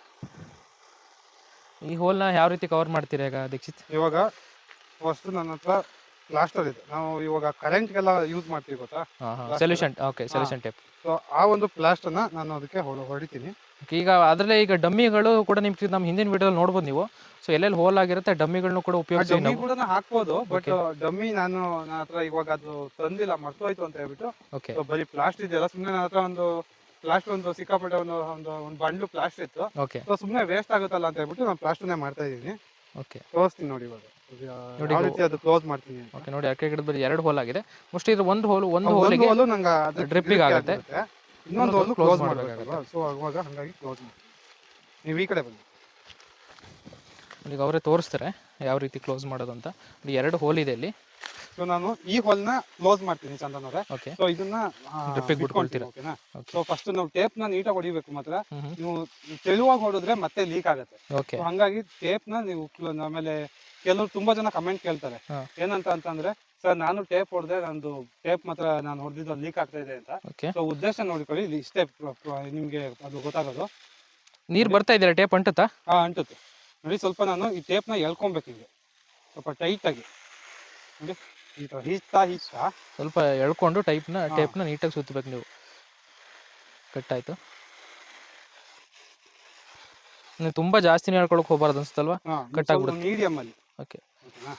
ಈ ಹೋಲ್ನ ಯಾವ ರೀತಿ ಕವರ್ ಮಾಡ್ತೀರಾ ಈಗ ದೀಕ್ಷಿತ್? ಇವಾಗ ಫಸ್ಟ್ ನನ್ನ ಹತ್ರ ಪ್ಲಾಸ್ಟರ್ ಇದೆ. ನಾವು ಇವಾಗ ಕರೆಂಟ್ಗೆಲ್ಲ ಯೂಸ್ ಮಾಡ್ತೀವಿ ಗೊತ್ತಾ, solution. Okay, solution tape. So ಆ ಒಂದು ಪ್ಲಾಸ್ಟರ್ನ ನಾನು ಅದಕ್ಕೆ ಹೊಡಿತೀನಿ. ಈಗ ಅದರಲ್ಲೇ ಈಗ ಡಮ್ಮಿಗಳು ಕೂಡ ನಿಮ್ಗೆ ನಮ್ಮ ಹಿಂದಿನ ವಿಡಿಯೋದಲ್ಲಿ ನೋಡ್ಬೋದು ನೀವು. ಸೊ ಎಲ್ಲೆಲ್ಲಿ ಹೋಲ್ ಆಗಿರುತ್ತೆ ಡಮ್ಮಿಗಳನ್ನ ಕೂಡ ಉಪಯೋಗಿಸಿ ಕೂಡ ಹಾಕ್ಬೋದು. ಬಟ್ ಡಮ್ಮಿ ನನ್ನ ಹತ್ರ ಇವಾಗ ಅದು ತಂದಿಲ್ಲ, ಮರ್ತೋಯ್ತು ಅಂತ ಹೇಳ್ಬಿಟ್ಟು. ಓಕೆ, ಬರೀ ಪ್ಲಾಸ್ಟರ್ ಇದೆಯಲ್ಲ, ಸುಮ್ಮನೆ ನನ್ನ ಹತ್ರ ಒಂದು ಪ್ಲಾಸ್ಟರ್ ಸಿಕ್ಕಾಪಟ್ಟೆ ಒಂದು ಬಂಡ್ಲು ಪ್ಲಾಸ್ಟರ್ ಇತ್ತು. ಓಕೆ, ಸೊ ಸುಮ್ಮನೆ ವೇಸ್ಟ್ ಆಗುತ್ತಲ್ಲ ಅಂತ ಹೇಳ್ಬಿಟ್ಟು ನಾನು ಪ್ಲಾಸ್ಟರ್ನೇ ಮಾಡ್ತಾ ಇದ್ದೀನಿ. ಓಕೆ, ತೋರಿಸ್ತೀನಿ ನೋಡಿ ಇವಾಗ ಯಾವ ರೀತಿ ಅದು ಕ್ಲೋಸ್ ಮಾಡ್ತೀನಿ. ಓಕೆ ನೋಡಿ, ಅಡಿಕೆ ಗಿಡದ ಬರೀ 2 ಹೋಲ್ ಆಗಿದೆ. ಮೋಸ್ಟ್ಲಿ ಇದು ಒಂದು ಹೋಲಿಗೆ ನಂಗೆ ಡ್ರಿಪ್ಪಿಗೆ ಆಗುತ್ತೆ, ಇನ್ನೊಂದು ಹೋಲ್ ಕ್ಲೋಸ್ ಮಾಡಬೇಕಾಗಲ್ಲ. ಸೊ ಅವಾಗ ಹಾಗಾಗಿ ಕ್ಲೋಸ್ ಮಾಡಿ. ನೀವು ಈ ಕಡೆ ಬನ್ನಿ. ಈಗ ಅವರೇ ತೋರಿಸ್ತಾರೆ ಯಾವ ರೀತಿ ಕ್ಲೋಸ್ ಮಾಡೋದು ಅಂತ. 2 ಹೋಲ್ ಇದೆ ಇಲ್ಲಿ. ಸೊ ನಾನು ಈ ಹೊಲ್ನ ಕ್ಲೋಸ್ ಮಾಡ್ತೀನಿ ಚಂದನ್ ಅವರೇ. ಓಕೆ. ಸೊ ಇದನ್ನ ಡ್ರಿಪ್ಪಿಗೆ ಬಿಟ್ಕೊಂತೀನಿ, ಬಿಟ್ಕೊಳ್ತೀರಾ? ಓಕೆನಾ. ಓಕೆ. ಸೊ ಫಸ್ಟ್ ನಾವು ಟೇಪ್ನ ನೀಟಾಗಿ ಹೊಡಿಬೇಕು ಮಾತ್ರ. ಹ್ಮ್ ಹ್ಮ್. ನೀವು ತೆಳುವಾಗಿ ಹೊಡೆದ್ರೆ ಮತ್ತೆ ಲೀಕ್ ಆಗುತ್ತೆ. ಓಕೆ. ಸೊ ಹಂಗಾಗಿ ಟೇಪ್ನ ನೀವು ಆಮೇಲೆ ಕೆಲವರು ತುಂಬಾ ಜನ ಕಮೆಂಟ್ ಕೇಳ್ತಾರೆ ಹಾ. ಏನಂತ ಅಂತಂದ್ರೆ, ಸರ್ ನಾನು ಟೇಪ್ ಹೊಡೆದೆ, ನಂದು ಟೇಪ್ ಮಾತ್ರ ನಾನು ಹೊಡೆದಿದ್ದು ಲೀಕ್ ಆಗ್ತಾ ಇದೆ ಅಂತ. ಓಕೆ. ಸೊ ಉದ್ದೇಶ ನೋಡ್ಕೊಳ್ಳಿ, ಇಲ್ಲಿ ಇಷ್ಟೇ ನಿಮ್ಗೆ ಅದು ಗೊತ್ತಾಗೋದು. ನೀರು ಬರ್ತಾ ಇದೆಯಲ್ಲ, ಟೇಪ್ ಅಂಟುತ್ತಾ? ಅಂಟುತ್ತೆ ನೋಡಿ. ಸ್ವಲ್ಪ ನಾನು ಈ ಟೇಪ್ನ ಎಳ್ಕೊಬೇಕು ಹಿಂಗೆ ಸ್ವಲ್ಪ ಟೈಟಾಗಿ, ನೋಡಿ ಈ ಥರ ಹೀಚ್ತಾ ಸ್ವಲ್ಪ ಎಳ್ಕೊಂಡು ಟೇಪ್ನ ನೀಟಾಗಿ ಸುತ್ತಬೇಕು ನೀವು. ಕಟ್ಟಾಯ್ತು. ನೀವು ತುಂಬಾ ಜಾಸ್ತಿನೇ ಹೇಳ್ಕೊಳಕ್ ಹೋಗ್ಬಾರ್ದು ಅನ್ಸುತ್ತಲ್ವಾ? ಕಟ್ ಆಗ್ಬಿಡುತ್ತೆ. ಮೀಡಿಯಂ ಅಲ್ಲಿ. ಓಕೆ. ಓಕೆನಾ.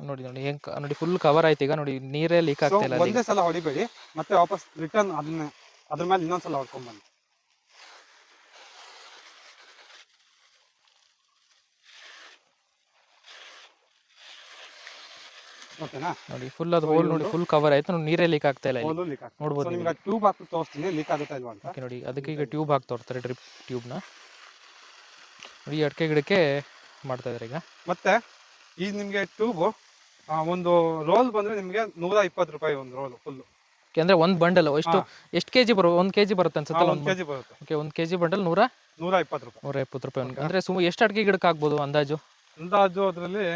ನೋಡಿ ನೋಡಿ ಫುಲ್ ಕವರ್ ಆಯ್ತು ಈಗ. ನೋಡಿ ನೀರೇ ಲೀಕ್ ಆಗ್ತಾ ಇಲ್ಲ. ಒಂದೇ ಸಲ ಹೊಡಿಬೇಡಿ, ಮತ್ತೆ ವಾಪಸ್ ರಿಟರ್ನ್ ಅದ್ರ ಮೇಲೆ ಇನ್ನೊಂದ್ಸಲ ಹೊಡ್ಕೊಂಡ್ ಬನ್ನಿ. ಓಕೆನಾ. ನೋಡಿ ಫುಲ್ ಅದು ಹೋಲ್ ನೋಡಿ ಫುಲ್ ಕವರ್ ಆಯ್ತು. ನೋಡಿ ನೀರೇ ಲೀಕ್ ಆಗ್ತಾ ಇಲ್ಲ. ಹೋಲು ಲೀಕ್ ಆಗ್ತದೆ. ನೋಡ್ಬೋದು ನಿಮ್ಗೆ ಟ್ಯೂಬ್ ಹಾಕಿ ತೋರಿಸ್ತೀನಿ ಲೀಕ್ ಆಗುತ್ತಾ ಇಲ್ವಾ ಅಂತ. ಓಕೆ. ನೋಡಿ ಅದಕ್ಕೆ ಈಗ ಟ್ಯೂಬ್ ಹಾಕಿ ತೋರಿಸ್ತಾರೆ, ಡ್ರಿಪ್ ಟ್ಯೂಬ್ನ. ನೋಡಿ ಅಡಿಕೆ ಗಿಡಕ್ಕೆ ಮಾಡ್ತಾ ಇದ್ದಾರೆ ಈಗ. ಮತ್ತೆ ಈ ನಿಮ್ಗೆ ಟ್ಯೂಬ್ ಒಂದು ರೋಲ್ ಬಂದ್ರೆ ನಿಮ್ಗೆ 120 ರೂಪಾಯಿ ಒಂದು ರೋಲ್ ಫುಲ್. ಅಂದ್ರೆ ಒಂದು ಬಂಡಲ್ ಎಷ್ಟು ಕೆಜಿ ಬರುತ್ತೆ? 1 ಕೆಜಿ ಬರುತ್ತೆ ಅನ್ಸುತ್ತಲ್ಲ? 1 ಕೆಜಿ ಬರುತ್ತೆ. ಓಕೆ. 1 ಕೆಜಿ ಬಂಡಲ್ 120 ರೂಪಾಯಿ. 120 ರೂಪಾಯಿ. ಅಂದ್ರೆ ಎಷ್ಟು ಅಡಿಕೆ ಗಿಡಕ್ಕೆ ಆಗ್ಬೋದು ಅಂದಾಜು? ಅದ್ರಲ್ಲಿ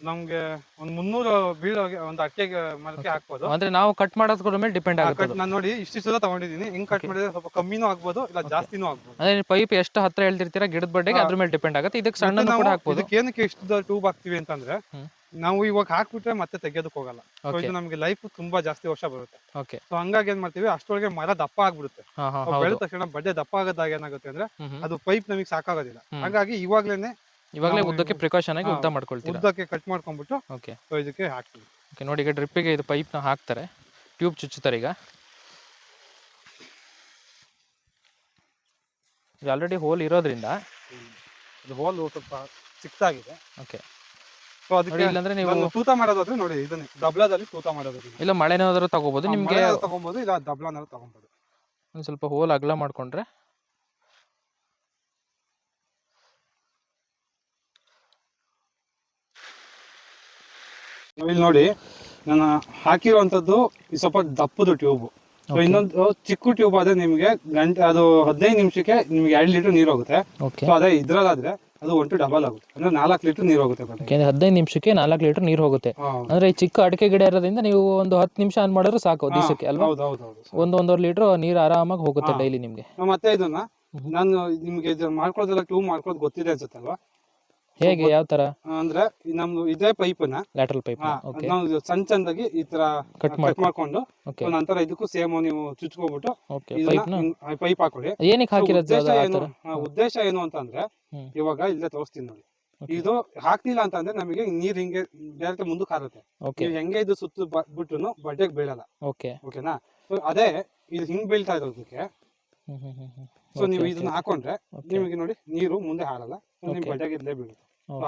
ನಮ್ಗೆ ಒಂದು 300 ಬೀಳೋಗೆ ಒಂದು ಅಡಿಕೆಗೆ ಮರಕ್ಕೆ ಹಾಕ್ಬೋದು. ಅಂದ್ರೆ ನಾವು ಕಟ್ ಮಾಡೋದ್ರ ಮೇಲೆ ಡಿಪೆಂಡ್ ಆಗುತ್ತೆ. ನಾನು ನೋಡಿ ಇಷ್ಟು ತಗೊಂಡಿದ್ದೀನಿ. ಹಿಂಗ್ ಕಟ್ ಮಾಡಿದ್ರೆ ಸ್ವಲ್ಪ ಕಮ್ಮಿನೂ ಆಗ್ಬೋದು, ಇಲ್ಲ ಜಾಸ್ತಿನೂ ಆಗ್ಬೋದು. ಅಂದ್ರೆ ಪೈಪ್ ಎಷ್ಟು ಹತ್ರ ಹೇಳ್ತಿರ್ತೀರಾ ಗಿಡದ ಬಡ್ಡೆಗೆ ಅದ್ರ ಮೇಲೆ ಡಿಪೆಂಡ್ ಆಗುತ್ತೆ. ಇದಕ್ಕೆ ಸಣ್ಣ ಕೂಡ ಹಾಕ್ಬೋದು. ಇದಕ್ಕೆ ಏನಕ್ಕೆ ಇಷ್ಟು ಟ್ಯೂಬ್ ಹಾಕ್ತಿವಿ ಅಂತಂದ್ರೆ, ನಾವು ಇವಾಗ ಹಾಕ್ಬಿಟ್ರೆ ಮತ್ತೆ ತೆಗೆಯೋದಕ್ಕೆ ಹೋಗಲ್ಲ. ಇದು ನಮ್ಗೆ ಲೈಫ್ ತುಂಬಾ ಜಾಸ್ತಿ ವರ್ಷ ಬರುತ್ತೆ. ಓಕೆ. ಸೊ ಹಂಗಾಗಿ ಏನ್ ಮಾಡ್ತೀವಿ, ಅಷ್ಟೊಳಗೆ ಮರ ದಪ್ಪ ಆಗ್ಬಿಡುತ್ತೆ. ಬೆಳೆದ ತಕ್ಷಣ ಬಡ್ಡೆ ದಪ್ಪ ಆಗೋದಾಗ ಏನಾಗುತ್ತೆ ಅಂದ್ರೆ, ಅದು ಪೈಪ್ ನಮಗೆ ಸಾಕಾಗೋದಿಲ್ಲ. ಹಾಗಾಗಿ ಇವಾಗ್ಲೇ ಉದ್ದಕ್ಕೆ ಪ್ರಿಕಾಷನ್ ಆಗಿ ಉದ್ದ ಮಾಡ್ಕೊಳ್ತೀರಾ? ಉದ್ದಕ್ಕೆ ಕಟ್ ಮಾಡ್ಕೊಂಡ್ಬಿಟ್ಟು ಓಕೆ. ಸೊ ಇದಕ್ಕೆ ಹಾಕ್ತೀವಿ. ಓಕೆ. ನೋಡಿ ಈಗ ಡ್ರಿಪ್ಪಿಗೆ ಇದು ಪೈಪ್ನ ಹಾಕ್ತಾರೆ, ಟ್ಯೂಬ್ ಚುಚ್ಚುತ್ತಾರೆ ಈಗ. ಇದು ಆಲ್ರೆಡಿ ಹೋಲ್ ಇರೋದ್ರಿಂದ ಇದು ಹೋಲ್ ಸ್ವಲ್ಪ ಚಿಕ್ಕದಾಗಿದೆ. ಓಕೆ. ಸೊ ಅದಕ್ಕೆ ಇಲ್ಲಾಂದ್ರೆ ನೀವು ತೂತ ಮಾಡೋದಾದ್ರೆ ನೋಡಿ, ಇದನ್ನ ದಬ್ಲಾದಲ್ಲಿ ತೂತ ಮಾಡೋದಾದ್ರೆ, ಇಲ್ಲ ಮಳೆನಾದ್ರೂ ತಗೋಬಹುದು, ನಿಮ್ಗೆ ತಗೋಬಹುದು, ಇಲ್ಲ ದಬ್ಲಾನಾದ್ರೂ ತಗೋಬಹುದು. ಒಂದು ಸ್ವಲ್ಪ ಹೋಲ್ ಅಗಲ ಮಾಡ್ಕೊಂಡ್ರೆ ಇಲ್ಲಿ ನೋಡಿ ನಾನು ಹಾಕಿರುವಂತದ್ದು ಸ್ವಲ್ಪ ದಪ್ಪದು ಟ್ಯೂಬ್. ಇನ್ನೊಂದು ಚಿಕ್ಕ ಟ್ಯೂಬ್ ಆದ್ರೆ ನಿಮ್ಗೆ ಅದು 15 ನಿಮಿಷಕ್ಕೆ ನಿಮ್ಗೆ 2 ಲೀಟರ್ ನೀರು ಹೋಗುತ್ತೆ. ಸೊ ಅದೇ ಇದ್ರಲ್ಲಾದ್ರೆ ಅದು 1 to ಡಬಲ್ ಆಗುತ್ತೆ, ಅಂದ್ರೆ 4 ಲೀಟರ್ ನೀರು ಹೋಗುತ್ತೆ. 15 ನಿಮಿಷಕ್ಕೆ 4 ಲೀಟರ್ ನೀರು ಹೋಗುತ್ತೆ. ಅಂದ್ರೆ ಈ ಚಿಕ್ಕ ಅಡಿಕೆ ಗಿಡ ಇರೋದ್ರಿಂದ ನೀವು ಒಂದು 10 ನಿಮಿಷ ಆನ್ ಮಾಡಿದ್ರೆ ಸಾಕು ದಿವಸಕ್ಕೆ ಅಲ್ವಾ? ಒಂದೂವರೆ ಲೀಟರ್ ನೀರು ಆರಾಮಾಗಿ ಹೋಗುತ್ತೆ ಡೈಲಿ ನಿಮ್ಗೆ. ಮತ್ತೆ ಇದನ್ನ ನಾನು ನಿಮ್ಗೆ ಮಾಡ್ಕೊಳ್ಳೋದೆಲ್ಲ ಟ್ಯೂಬ್ ಮಾಡ್ಕೊಳ್ಳೋದು ಗೊತ್ತಿದೆ ಅನ್ಸುತ್ತಲ್ವಾ? ಹೇಗೆ, ಯಾವ ತರ ಅಂದ್ರೆ ನಮ್ದು ಇದೇ ಪೈಪ್ನ ಲ್ಯಾಟರಲ್ ಪೈಪ್ ನಾವು ಸಣ್ಣದಾಗಿ ಈ ತರ ಕಟ್ ಮಾಡ್ಕೊಂಡು ನಂತರ ಇದಕ್ಕೂ ಸೇಮ್ ನೀವು ಚುಚ್ಕೊಬಿಟ್ಟು ಪೈಪ್ ಹಾಕೊಳ್ಳಿ. ಏನಕ್ಕೆ ಹಾಕಿರೋದು? ಉದ್ದೇಶ ಏನು ಅಂತಂದ್ರೆ, ಇವಾಗ ಇಲ್ಲೇ ತೋರಿಸ್ತೀನಿ ನೋಡಿ. ಇದು ಹಾಕ್ಲಿಲ್ಲ ಅಂತಂದ್ರೆ ನಮಗೆ ನೀರ್ ಹಿಂಗೆ ಡೈರೆಕ್ಟ್ ಮುಂದಕ್ಕೆ ಹಾರುತ್ತೆ. ನೀವು ಹೆಂಗೆ ಇದು ಸುತ್ತ ಬಿಟ್ರು ಬಡ್ಡೆಗೆ ಬೀಳಲ್ಲ. ಓಕೆನಾ. ಸೊ ಅದೇ ಇದು ಹಿಂಗ್ ಬೀಳ್ತಾ ಇರೋದಕ್ಕೆ, ಸೊ ನೀವು ಇದನ್ನ ಹಾಕೊಂಡ್ರೆ ನಿಮಗೆ ನೋಡಿ ನೀರು ಮುಂದೆ ಹಾರಲ್ಲ, ನಿಮ್ ಬಡ್ಡೆಗೆ ಇಲ್ಲೇ ಬೀಳುತ್ತೆ.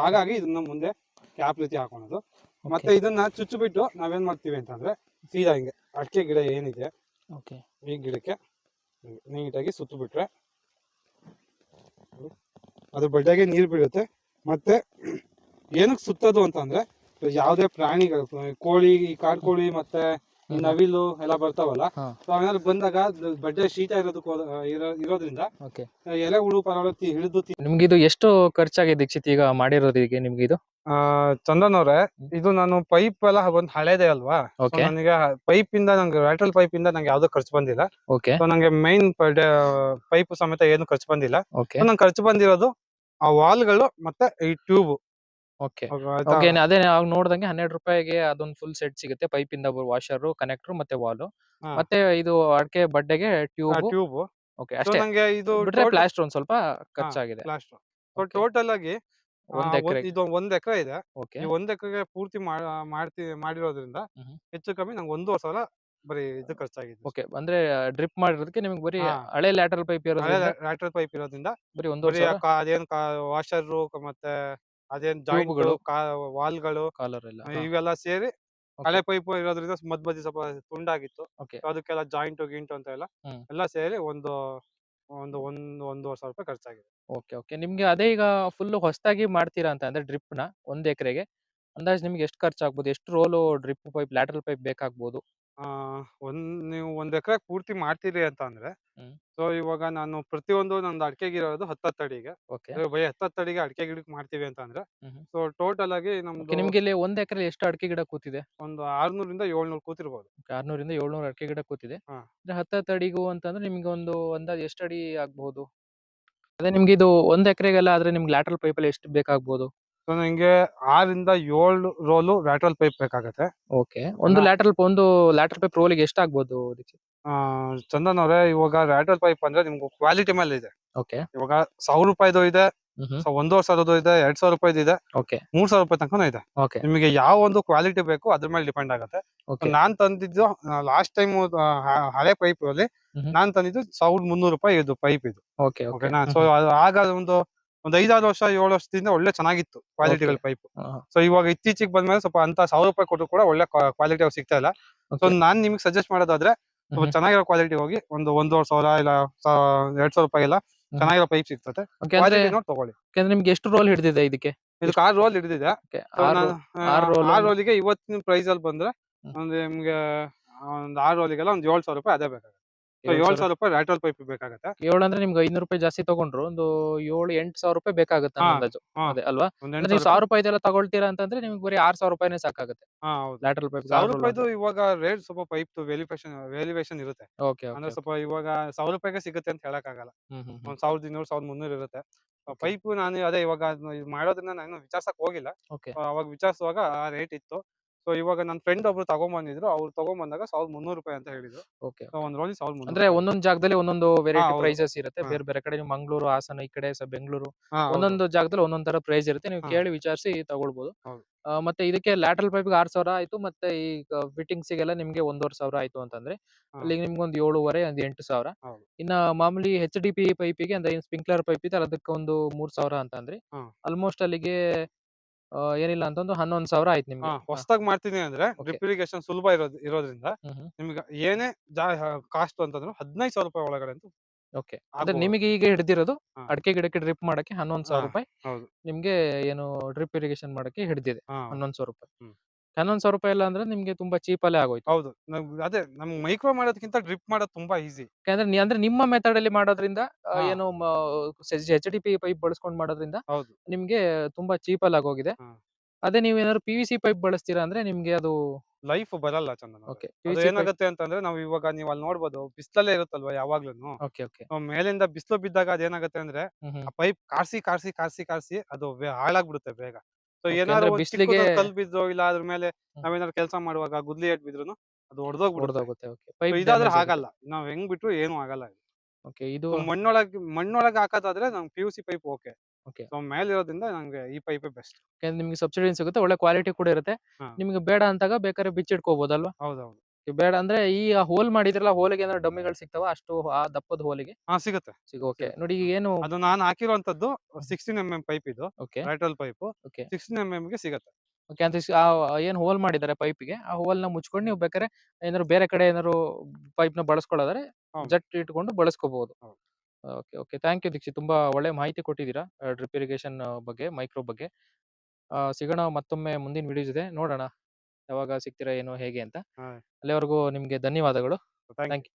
ಹಾಗಾಗಿ ಇದನ್ನ ಮುಂದೆ ಕ್ಯಾಪ್ ರೀತಿ ಹಾಕೋಣದು. ಮತ್ತೆ ಇದನ್ನ ಚುಚ್ಚಿಬಿಟ್ಟು ನಾವೇನ್ ಮಾಡ್ತೀವಿ ಅಂತಂದ್ರೆ, ಸೀದಾ ಹಿಂಗೆ ಅಡಿಕೆ ಗಿಡ ಏನಿದೆ ಈ ಗಿಡಕ್ಕೆ ನೀಟಾಗಿ ಸುತ್ತು ಬಿಟ್ರೆ ಅದ್ರ ಬಡ್ಡೆಗೆ ನೀರು ಬೀಳುತ್ತೆ. ಮತ್ತೆ ಏನಕ್ಕೆ ಸುತ್ತೋದು ಅಂತಂದ್ರೆ, ಯಾವ್ದೇ ಪ್ರಾಣಿಗಳು, ಕೋಳಿ, ಕಾಡು ಕೋಳಿ ಮತ್ತೆ ನವಿಲು ಎಲ್ಲ ಬರ್ತಾವಲ್ಲ, ಅವೆಲ್ಲ ಬಂದಾಗ ಬಡ್ಡೆ ಶೀತ ಇರೋದ್ರಿಂದ ಎಲೆ ಹುಳು ಪರವತ್ತಿ ಹಿಡಿದು. ನಿಮ್ಗೆ ಇದು ಎಷ್ಟು ಖರ್ಚಾಗಿದೆ ದೀಕ್ಷಿತ್ ಈಗ ಮಾಡಿರೋದಿಗೆ ನಿಮ್ಗೆ ಇದು? ಚಂದನ್ ಅವ್ರೆ, ಇದು ನಾನು ಪೈಪ್ ಎಲ್ಲ ಒಂದು ಹಳೇದೇ ಅಲ್ವಾ, ನನಗೆ ಪೈಪ್ ಇಂದ ನಂಗೆ ಲ್ಯಾಟರಲ್ ಪೈಪ್ ಇಂದ ನಂಗೆ ಯಾವ್ದು ಖರ್ಚು ಬಂದಿಲ್ಲ. ನಂಗೆ ಮೈನ್ ಪೈಪ್ ಸಮೇತ ಏನು ಖರ್ಚು ಬಂದಿಲ್ಲ. ನಂಗೆ ಖರ್ಚು ಬಂದಿರೋದು ಆ ವಾಲ್ಗಳು ಮತ್ತೆ ಈ ಟ್ಯೂಬ್. ಅದೇ ನೋಡ್ದಂಗೆ 12 ರೂಪಾಯಿಗೆ ಅದೊಂದು ಫುಲ್ ಸೆಟ್ ಸಿಗುತ್ತೆ. ಪೈಪ್ ಇಂದ ವಾಷರ್, ಕನೆಕ್ಟರ್ ಮತ್ತೆ ವಾಲ್, ಮತ್ತೆ ಇದು ಅಡಿಕೆ ಬಡ್ಡೆಗೆ ಟ್ಯೂಬ್. ಅಷ್ಟೇ. ಇದು ಪ್ಲಾಸ್ಟರ್ ಒಂದ್ ಸ್ವಲ್ಪ ಖರ್ಚಾಗಿದೆ. ಟೋಟಲ್ ಆಗಿ ಇದು 1 ಎಕರೆ ಇದೆ. ಈ 1 ಎಕರೆಗೆ ಪೂರ್ತಿ ಮಾಡಿರೋದ್ರಿಂದ ಹೆಚ್ಚು ಕಮ್ಮಿ ನಂಗೆ 1.5 ಸಾವಿರ ಬರೀ ಇದು ಖರ್ಚಾಗಿದೆ. ಅಂದ್ರೆ ಡ್ರಿಪ್ ಮಾಡಿರೋದಕ್ಕೆ ನಿಮ್ಗೆ ಬರೀ ಹಳೆ ಲ್ಯಾಟರಲ್ ಪೈಪ್ ಇರೋದ್ರಿಂದ ಬರೀ 1.5 ಸಾವಿರ. ಅದೇನು ವಾಷರ್ ಮತ್ತೆ ಅದೇನ್ ಜಾಯಿಂಟ್ಗಳು, ವಾಲ್ಗಳು, ಇವೆಲ್ಲ ಸೇರಿ ಹಳೆ ಪೈಪ್ ಇರೋದ್ರಿಂದ ಮಧ್ಯ ಸ್ವಲ್ಪ ತುಂಡಾಗಿತ್ತು. ಅದಕ್ಕೆಲ್ಲ ಜಾಯಿಂಟ್ ಗಿಂಟು ಅಂತ ಎಲ್ಲ ಸೇರಿ ಒಂದೂವರೆ ಸಾವಿರ ರೂಪಾಯಿ ಖರ್ಚಾಗಿದೆ. ನಿಮ್ಗೆ ಅದೇ ಈಗ ಫುಲ್ ಹೊಸದಾಗಿ ಮಾಡ್ತೀರಾ ಅಂತ ಅಂದ್ರೆ ಡ್ರಿಪ್ ನ 1 ಎಕರೆಗೆ ಅಂದಾಜು ನಿಮ್ಗೆ ಎಷ್ಟು ಖರ್ಚಾಗ್ಬೋದು? ಎಷ್ಟು roll drip pipe, lateral pipe ಬೇಕಾಗ್ಬೋದು? ಆ, ನೀವು 1 ಎಕರೆ ಪೂರ್ತಿ ಮಾಡ್ತೀರಿ ಅಂತ ಅಂದ್ರೆ, ಹ್ಮ್. ಸೊ ಇವಾಗ ನಾನು ಪ್ರತಿಯೊಂದು ನಂದು ಅಡಿಕೆ ಗಿಡ ಇರೋದು 10 ಅಡಿಗೆ. ಓಕೆ. ಬರೀ 10 ಅಡಿಗೆ ಅಡಿಕೆ ಗಿಡಕ್ಕೆ ಮಾಡ್ತೀವಿ ಅಂತ ಅಂದ್ರೆ, ಹ್ಮ್. ಸೊ ಟೋಟಲ್ ಆಗಿ ಓಕೆ. ನಮ್ದು ನಿಮ್ಗೆ ಇಲ್ಲಿ 1 ಎಕರೆಲಿ ಎಷ್ಟು ಅಡಿಕೆ ಗಿಡ ಕೂತಿದೆ? ಒಂದು 600 ರಿಂದ 700 ಕೂತಿರ್ಬೋದು. 600 ಇಂದ 700 ಅಡಿಕೆ ಗಿಡ ಕೂತಿದೆ. ಹಾ. ಅಂದ್ರೆ 10 ಅಡಿಗೂ ಅಂತಂದ್ರೆ ನಿಮ್ಗೆ ಒಂದು ಅಂದಾಜು ಎಷ್ಟು ಅಡಿ ಆಗ್ಬಹುದು? ಅದೇ ನಿಮ್ಗೆ ಇದು 1 ಎಕರೆಗೆಲ್ಲ ಆದ್ರೆ ನಿಮ್ಗೆ ಲ್ಯಾಟರಲ್ ಪೈಪಲ್ಲಿ ಎಷ್ಟು ಬೇಕಾಗ್ಬೋದು? ಸೊ ನಂಗೆ 6 ರಿಂದ 7 ರೋಲು ಲ್ಯಾಟರಲ್ ಪೈಪ್ ಬೇಕಾಗತ್ತೆ. ಓಕೆ. ಓಕೆನಾ? ಒಂದು ಲ್ಯಾಟರಲ್ ಪೈಪ್ ರೋಲಿಗೆ ಎಷ್ಟಾಗ್ಬೋದು ಅದಕ್ಕೆ? ಚಂದನ್ ಅವರೇ, ಇವಾಗ ಲ್ಯಾಟರಲ್ ಪೈಪ್ ಅಂದ್ರೆ ನಿಮ್ಗೆ ಕ್ವಾಲಿಟಿ ಮೇಲೆ ಇದೆ. ಓಕೆ. ಇವಾಗ 1000 ರೂಪಾಯಿದು ಇದೆ, ಹ್ಮ್. ಸೊ 1500 ಇದೆ, 2000 ರೂಪಾಯಿದು ಇದೆ, ಓಕೆ. 3000 ರೂಪಾಯಿ ತನಕನೂ ಇದೆ. ಓಕೆ. ನಿಮಗೆ ಯಾವ ಒಂದು ಕ್ವಾಲಿಟಿ ಬೇಕು ಅದ್ರ ಮೇಲೆ ಡಿಪೆಂಡ್ ಆಗುತ್ತೆ. ಓಕೆ. ನಾನ್ ತಂದಿದ್ದು ಲಾಸ್ಟ್ ಟೈಮ್ ಹಳೆ ಪೈಪ್ ಅಲ್ಲಿ ಹ್ಮ್. ನಾನ್ ತಂದಿದ್ದು 1300 ರೂಪಾಯಿ ಇದು ಪೈಪ್ ಇದು. ಓಕೆ. ಓಕೆ. ಓಕೆನಾ? ಸೊ ಆಗ ಒಂದು 5-6 ವರ್ಷ 7 ವರ್ಷದಿಂದ ಒಳ್ಳೆ ಚೆನ್ನಾಗಿತ್ತು ಕ್ವಾಲಿಟಿಗಳ ಪೈಪ್. ಸೊ ಇವಾಗ ಇತ್ತೀಚೆಗೆ ಬಂದ್ಮೇಲೆ ಸ್ವಲ್ಪ ಅಂತ 1000 ರೂಪಾಯಿ ಕೊಟ್ಟರು ಕೂಡ ಒಳ್ಳೆ ಕ್ವಾಲಿಟಿ ಅವ್ರು ಸಿಗ್ತಾ ಇಲ್ಲ. ಸೊ ನಾನ್ ನಿಮ್ಗೆ ಸಜೆಸ್ಟ್ ಮಾಡೋದಾದ್ರೆ ಸ್ವಲ್ಪ ಚೆನ್ನಾಗಿರೋ ಕ್ವಾಲಿಟಿ ಹೋಗಿ ಒಂದು 1500 ಇಲ್ಲ 2000 ರೂಪಾಯಿ ಎಲ್ಲ ಚೆನ್ನಾಗಿರೋ ಪೈಪ್ ಸಿಗ್ತದೆ. ಕ್ವಾಲಿಟಿ ನೋಡಿ ತಗೊಳ್ಳಿ. ನಿಮ್ಗೆ ಎಷ್ಟು ರೋಲ್ ಹಿಡಿದಿದೆ ಇದಕ್ಕೆ? ಇದಕ್ಕೆ 6 ರೋಲ್ ಹಿಡಿದಿದೆ. ಓಕೆ. ಸೊ ನಾನು 6 ರೋಲ್ 6 ರೋಲಿಗೆ ಇವತ್ತಿನ ಪ್ರೈಸ್ ಅಲ್ಲಿ ಬಂದ್ರೆ ಒಂದು ನಿಮ್ಗೆ ಒಂದು 6 ರೋಲಿಗೆಲ್ಲ ಒಂದು 7000 ರೂಪಾಯಿ ಅದೇ ಬೇಕಾಗುತ್ತೆ. ಸೊ 7000 ರೂಪಾಯಿ ಲ್ಯಾಟರಲ್ ಪೈಪ್ ಬೇಕಾಗುತ್ತೆ. 7 ಅಂದ್ರೆ ನಿಮ್ಗೆ 500 ರೂಪಾಯಿ ಜಾಸ್ತಿ ತಗೊಂಡ್ರು ಒಂದು 7-8 ಸಾವಿರ ರೂಪಾಯಿ ಬೇಕಾಗುತ್ತೆ ಹಾ, ಅಂದಾಜು. ಹಾ. ಅದೇ ಅಲ್ವಾ? ಒಂದು ಅಂದ್ರೆ ನೀವು 1000 ರೂಪಾಯಿದೆಲ್ಲ ತಗೊಳ್ತೀರಾ ಅಂತಂದ್ರೆ ನಿಮ್ಗೆ ಬರೀ 6000 ರೂಪಾಯಿನೇ ಸಾಕಾಗುತ್ತೆ. ಹೌದು. ಲ್ಯಾಟರಲ್ ಪೈಪ್ 1000 ರೂಪಾಯಿದು ಇವಾಗ ರೇಟ್ ಸ್ವಲ್ಪ ಪೈಪ್ ವೇರಿಯೇಷನ್ ಇರುತ್ತೆ. ಓಕೆ. ಅಂದ್ರೆ ಓಕೆ. ಸ್ವಲ್ಪ ಇವಾಗ 1000 ರೂಪಾಯಿಗೆ ಸಿಗುತ್ತೆ ಅಂತ ಹೇಳಕ್ಕಾಗಲ್ಲ. ಹ್ಮ್. ಒಂದು 1200 1300 ಇರುತ್ತೆ. Okay. ಪೈಪ್ ನಾನು ಅದೇ ಇವಾಗ ಇದ್ ಮಾಡೋದ್ರಿಂದ ನಾನು ವಿಚಾರ್ಸಕ್ ಹೋಗಿಲ್ಲ. ಓಕೆ. ಅವಾಗ ವಿಚಾರಿಸುವಾಗ ಆ ರೇಟ್ ಇತ್ತು. ಸೊ ಇವಾಗ ನನ್ನ ಫ್ರೆಂಡ್ ಒಬ್ರು ತಗೊಂಡ್ಬಂದಿದ್ರು. ಅವ್ರು ತಗೊಂಡ್ಬಂದಾಗ 1300 ರೂಪಾಯಿ ಅಂತ ಹೇಳಿದ್ರು. ಓಕೆ. ಸೊ ಒಂದ್ ರೋಲಿ 1300 ಅಂದ್ರೆ ಒಂದೊಂದು ಜಾಗದಲ್ಲಿ ಒಂದೊಂದು ವೆರೈಟಿ ಹೌದು. ಪ್ರೈಸಸ್ ಇರುತ್ತೆ. ಹಾ. ಬೇರೆ ಬೇರೆ ಕಡೆ ನೀವು ಮಂಗಳೂರು, ಹಾಸನ, ಈ ಕಡೆ ಬೆಂಗಳೂರು ಹೌದು. ಒಂದೊಂದು ಜಾಗದಲ್ಲಿ ಒಂದೊಂದ್ ತರ ಪ್ರೈಸ್ ಇರುತ್ತೆ. ನೀವು ಹಾ. ಕೇಳಿ ವಿಚಾರಿಸಿ ತಗೊಳ್ಬಹುದು. ಹೌದು. ಮತ್ತೆ ಇದಕ್ಕೆ ಲ್ಯಾಟರಲ್ ಪೈಪ್‌ಗೆ 6000 ಆಯ್ತು. ಮತ್ತೆ ಈ ಫಿಟ್ಟಿಂಗ್ಸ್‌ಗೆಲ್ಲ ನಿಮ್ಗೆ 1500 ಆಯ್ತು ಅಂತಂದ್ರೆ ಹಾ. ಅಲ್ಲಿಗೆ ನಿಮ್ಗೊಂದು 7,500 ಒಂದು 8,000. ಹೌದು. ಇನ್ನ ಮಾಮೂಲಿ HDP ಪೈಪಿಗೆ ಅಂದ್ರೆ ಸ್ಪ್ರಿಂಕ್ಲರ್ ಪೈಪ್ ಇದೆಯಲ್ಲ ಅದಕ್ಕೆ ಒಂದು 3000 ಅಂತ ಅಂದ್ರೆ ಹಾ. ಆಲ್ಮೋಸ್ಟ್ ಅಲ್ಲಿಗೆ ಏನಿಲ್ಲ ಅಂತ ಒಂದು 11,000 ಆಯ್ತು ನಿಮ್ಗೆ. ಹೊಸದಾಗಿ ಮಾಡ್ತೀನಿ ಅಂದ್ರೆ ಓಕೆ. ಡ್ರಿಪ್ ಇರಿಗೇಷನ್ ಸುಲಭ ಇರೋದ್ರಿಂದ ಹ್ಮ್. ನಿಮ್ಗೆ ಏನೇ ಕಾಸ್ಟ್ ಅಂತಂದ್ರು 15,000 ರೂಪಾಯಿ ಒಳಗಡೆ ಅಂತೂ ಓಕೆ. ಅಂದ್ರೆ ಆಗ್ಬೋದು. ನಿಮಗೆ ಈಗ ಹಿಡಿದಿರೋದು ಹಾ. ಅಡಿಕೆ ಗಿಡಕ್ಕೆ ಡ್ರಿಪ್ ಮಾಡಕ್ಕೆ 11,000 ಹಾ. ರೂಪಾಯಿ ಹೌದು. ನಿಮ್ಗೆ ಏನು ಡ್ರಿಪ್ ಇರಿಗೇಷನ್ ಮಾಡಕ್ಕೆ ಹಿಡಿದಿದೆ. ಹಾ. 11,000 ರೂಪಾಯಿ. ಹ್ಮ್. 11,000 ರೂಪಾಯಿ ಇಲ್ಲ ಅಂದ್ರೆ ನಿಮ್ಗೆ ತುಂಬಾ ಚೀಪಲ್ಲೇ ಆಗೋಯ್ತು. ಹೌದು. ಅದೇ ನಮ್ಗೆ ಮೈಕ್ರೋ ಮಾಡೋದಕ್ಕಿಂತ ಡ್ರಿಪ್ ಮಾಡೋದು ತುಂಬಾ ಈಸಿ. ಯಾಕಂದ್ರೆ ಅಂದ್ರೆ ನಿಮ್ಮ ಮೆಥಡ್ ಅಲ್ಲಿ ಮಾಡೋದ್ರಿಂದ ಹಾ. ಏನು HDP ಪೈಪ್ ಬಳಸ್ಕೊಂಡು ಮಾಡೋದ್ರಿಂದ ಹೌದು. ನಿಮ್ಗೆ ತುಂಬಾ ಚೀಪಲ್ಲಿ ಆಗೋಗಿದೆ. ಹಾ. ಅದೇ ನೀವೇನಾದ್ರು PVC ಪೈಪ್ ಬಳಸ್ತೀರಾ ಅಂದ್ರೆ ನಿಮ್ಗೆ ಅದು ಲೈಫ್ ಬರಲ್ಲ ಚಂದನ್ ಅವ್ರೆ. ಓಕೆ. ಅದು PVC ಪೈಪ್ ಏನಾಗುತ್ತೆ ಅಂತಂದ್ರೆ ನಾವು ಇವಾಗ ನೀವು ಅಲ್ಲಿ ನೋಡ್ಬೋದು ಬಿಸ್ಲಲ್ಲೇ ಇರುತ್ತಲ್ವಾ ಯಾವಾಗ್ಲೂನು. ಓಕೆ. ಓಕೆ. ಮೇಲಿಂದ ಬಿಸಿಲು ಬಿದ್ದಾಗ ಅದೇನಾಗುತ್ತೆ ಅಂದ್ರೆ ಹ್ಮ್. ಆ ಪೈಪ್ ಕಾರ್ಸಿ ಅದು ಹಾಳಾಗ್ಬಿಡುತ್ತೆ ಬೇಗ. So okay. ಏನಾದ್ರು ಅಂದ್ರೆ ಒಂದ್ ಬಿಸ್ಲಿಗೆ ಚಿಕ್ಕದು ಕಲ್ಲು ಬಿದ್ದೋ ಇಲ್ಲ ಅದ್ರ ಮೇಲೆ ನಾವೇನಾದ್ರು ಕೆಲಸ ಮಾಡುವಾಗ ಗುದ್ಲಿ ಏಟ್ ಬಿದ್ರುನು ಅದು ಒಡೆದೋಗ್ಬಿಡುತ್ತೆ. ಹೊಡೆದೋಗುತ್ತೆ. ಓಕೆ. ಸೊ ಪೈಪ್ ಇದಾದ್ರೆ ಡ್ಯಾಮೇಜ್ ಆಗುತ್ತೆ. ಆಗಲ್ಲ. ನಾವ್ ಹೆಂಗ್ ಬಿಟ್ರು ಏನು ಆಗಲ್ಲ. ಓಕೆ. ಇದು ಸೊ ಮಣ್ಣೊಳಗೆ ಹಾಕೋದಾದ್ರೆ ನಮ್ಗೆ PVC pipe okay. Okay. So ಮೇಲಿರೋದ್ರಿಂದ ನಂಗೆ ಈ ಪೈಪೇ ಬೆಸ್ಟ್. ಯಾಕಂದ್ರೆ ನಿಮ್ಗೆ ಸಬ್ಸಿಡಿ ಸಿಗುತ್ತೆ. ಒಳ್ಳೆ ಕ್ವಾಲಿಟಿ ಕೂಡ ಇರುತ್ತೆ. ಹಾ. ನಿಮ್ಗೆ ಬೇಡ ಅಂತಾಗ ಬೇಕಾದ್ರೆ ಬಿಚ್ಚಿಟ್ಕೋಬಹುದಲ್ವಾ? ಹೌದೌದು. ಬೇಡ ಅಂದ್ರೆ ಈ ಹೋಲ್ ಮಾಡಿದ್ರಲ್ಲ ಹೋಲಿಗೆ ಏನಾದ್ರು ಡಮ್ಮಿಗಳು ಸಿಗ್ತಾವ ಅಷ್ಟು ಆ ದಪ್ಪದ ಹೋಲಿಗೆ ಸಿಗುತ್ತೆ. ಓಕೆ. ನೋಡಿ ಈಗ ಏನು ಅದು ನಾನು ಹಾಕಿರುವಂತದ್ದು 16 ಪೈಪ್ ಇದು. ಓಕೆ. Lateral pipe okay. 16 ಗೆ ಸಿಗುತ್ತೆ. ಓಕೆ. ಅಂತ ಏನ್ ಹೋಲ್ ಮಾಡಿದ್ದಾರೆ ಪೈಪ್‌ಗೆ ಆ ಹೋಲ್‌ನ ಮುಚ್ಕೊಂಡು ನೀವು ಬೇಕಾದ್ರೆ ಏನಾದ್ರು ಬೇರೆ ಕಡೆ ಏನಾದ್ರು ಪೈಪ್‌ನ ಬಳಸ್ಕೊಳ್ಳೋದಾದ್ರೆ ಹೌದು. ಜಟ್ ಇಟ್ಕೊಂಡು ಬಳಸ್ಕೋಬಹುದು. ಹೌದು. Okay. Okay. Thank you Dikshit. ತುಂಬಾ ಒಳ್ಳೆ ಮಾಹಿತಿ ಕೊಟ್ಟಿದ್ದೀರಾ ಡ್ರಿಪ್ ಇರಿಗೇಷನ್ ಬಗ್ಗೆ, ಮೈಕ್ರೋ ಬಗ್ಗೆ. ಸಿಗೋಣ ಮತ್ತೊಮ್ಮೆ ಮುಂದಿನ ವಿಡಿಯೋಸ್ ಇದೆ. ನೋಡೋಣ ಯಾವಾಗ ಸಿಗ್ತೀರಾ ಏನೋ ಹೇಗೆ ಅಂತ. ಹಾ. ಅಲ್ಲಿವರೆಗೂ ನಿಮ್ಗೆ ಧನ್ಯವಾದಗಳು. Thank you. Thank you.